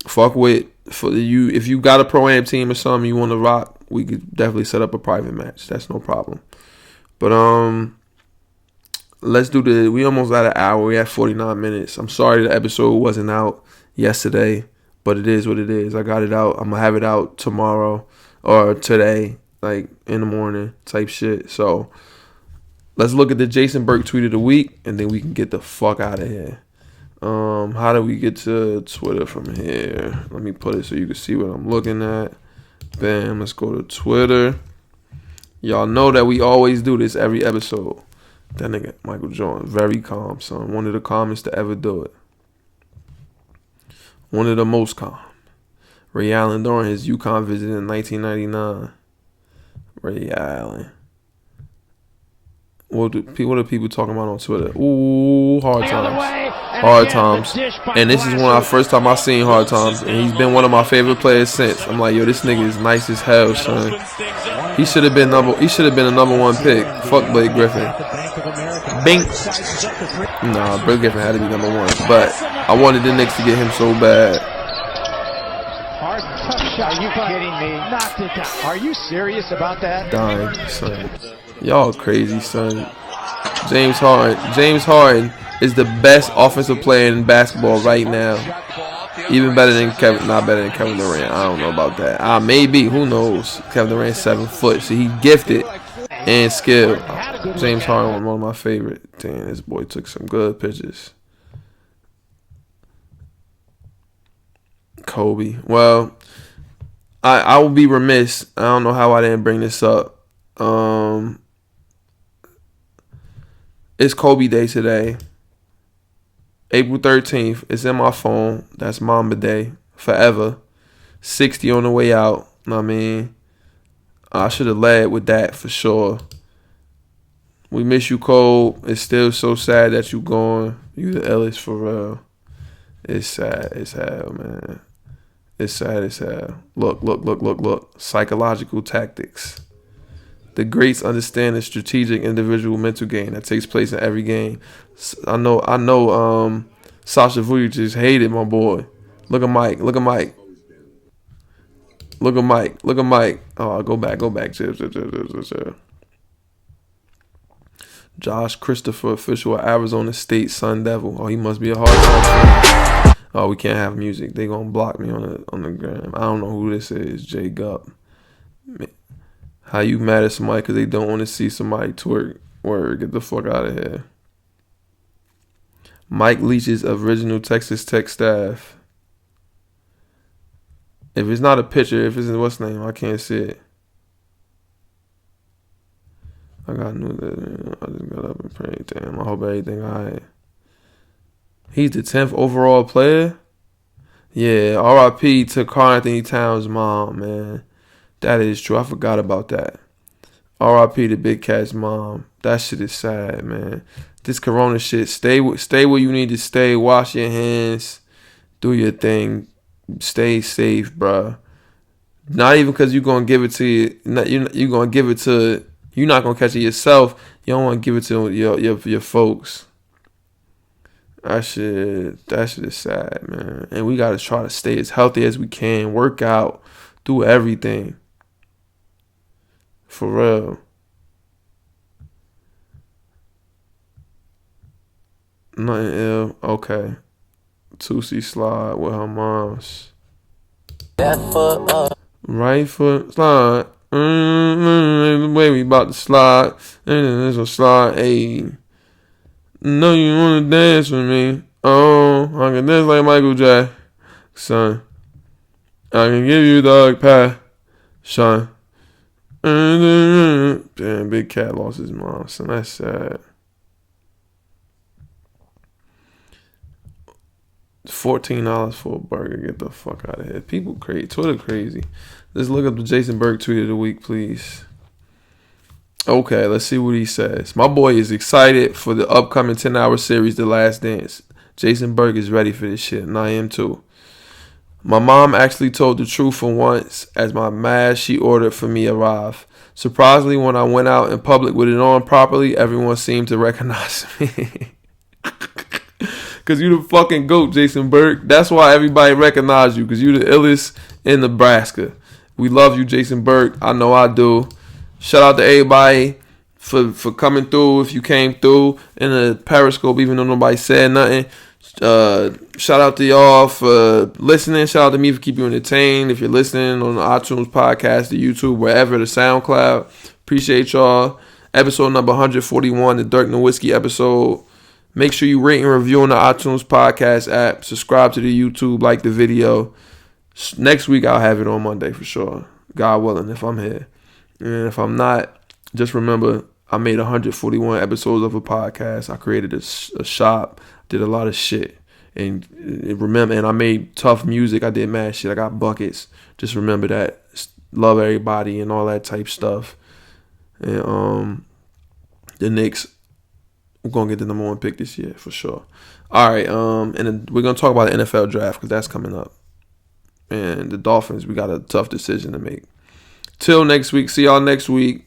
if you got a Pro-Am team or something you want to rock, we could definitely set up a private match. That's no problem. But let's do we almost at an hour. We at 49 minutes. I'm sorry the episode wasn't out yesterday, but it is what it is. I got it out. I'm gonna have it out tomorrow or today, like in the morning type shit. So let's look at the Jason Burke tweet of the week, and then we can get the fuck out of here. How do we get to Twitter from here? Let me put it so you can see what I'm looking at. Bam, let's go to Twitter. Y'all know that we always do this every episode. That nigga, Michael Jordan, very calm, son. One of the calmest to ever do it. One of the most calm. Ray Allen during his UConn visit in 1999. Ray Allen. What are people talking about on Twitter? Ooh, hard times. Hard times. And this is one of the first time I seen Hard Times. And he's been one of my favorite players since. I'm like, yo, this nigga is nice as hell, son. He should have been a number one pick. Fuck Blake Griffin. Bink. Nah, Blake Griffin had to be number one. But I wanted the Knicks to get him so bad. Are you kidding me? Knocked it down. Are you serious about that? Dying, son. Y'all crazy, son. James Harden is the best offensive player in basketball right now. Even better than Kevin. Not better than Kevin Durant. I don't know about that. Maybe. Who knows? Kevin Durant's 7 foot, so he's gifted and skilled. James Harden, one of my favorite. Damn, this boy took some good pictures. Kobe. Well, I will be remiss. I don't know how I didn't bring this up. It's Kobe Day today. April 13th. It's in my phone. That's Mamba Day. Forever. 60 on the way out. I mean, I should have led with that for sure. We miss you, Cole. It's still so sad that you gone. You the illest for real. It's sad as hell, man. It's sad as hell. Look. Psychological tactics. The greats understand the strategic individual mental game that takes place in every game. I know. Sasha Vujic just hated my boy. Look at Mike. Oh, go back. Josh Christopher, official of Arizona State Sun Devil. Oh, he must be a hard time. Oh, we can't have music. They gonna block me on the gram. I don't know who this is. J Gup. How you mad at somebody because they don't want to see somebody twerk? Word, get the fuck out of here. Mike Leach's original Texas Tech staff. If it's not a picture, if it's what's name, I can't see it. I just got up and prayed. Damn, I hope everything alright. He's the 10th overall player? Yeah, R.I.P. to Karl Anthony Towns' mom, man. That is true. I forgot about that. R.I.P. to Big Cat's mom. That shit is sad, man. This corona shit, stay where you need to stay. Wash your hands. Do your thing. Stay safe, bruh. Not even because you're going to give it to you. You're going to give it to... You're not going to catch it yourself. You don't want to give it to your folks. That shit is sad, man. And we got to try to stay as healthy as we can. Work out. Do everything. For real. Nothing ill. Okay. Tusi slide with her moms. Left foot up. Right foot slide. The way we about to slide. And then there's a slide. Hey. Know you want to dance with me. Oh, I can dance like Michael Jackson. I can give you dog pie. Son. Damn, Big Cat lost his mom. So that's sad. $14 for a burger. Get the fuck out of here. People crazy. Twitter crazy. Let's look up the Jason Berg tweet of the week, please. Okay, let's see what he says. My boy is excited for the upcoming 10-hour series, The Last Dance. Jason Berg is ready for this shit, and I am too. My mom actually told the truth for once as my mask she ordered for me arrived. Surprisingly, when I went out in public with it on properly, everyone seemed to recognize me. Because you the fucking GOAT, Jason Berg. That's why everybody recognize you, because you the illest in Nebraska. We love you, Jason Berg. I know I do. Shout out to everybody for coming through. If you came through in the Periscope, even though nobody said nothing. Shout out to y'all for listening. Shout out to me for keeping you entertained. If you're listening on the iTunes podcast, the YouTube, wherever, the SoundCloud, appreciate y'all. Episode number 141, the Dirk Nowitzki episode. Make sure you rate and review on the iTunes podcast app. Subscribe to the YouTube, like the video. Next week I'll have it on Monday for sure. God willing, if I'm here. And if I'm not, just remember, I made 141 episodes of a podcast. I created a shop, did a lot of shit. And remember, and I made tough music. I did mad shit. I got buckets. Just remember that. Love everybody and all that type stuff. And the Knicks, we're gonna get the number 1 pick this year for sure. All right, and then we're gonna talk about the NFL draft because that's coming up. And the Dolphins, we got a tough decision to make. Till next week. See y'all next week.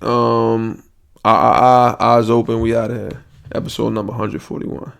Eyes open. We out of here. Episode number 141.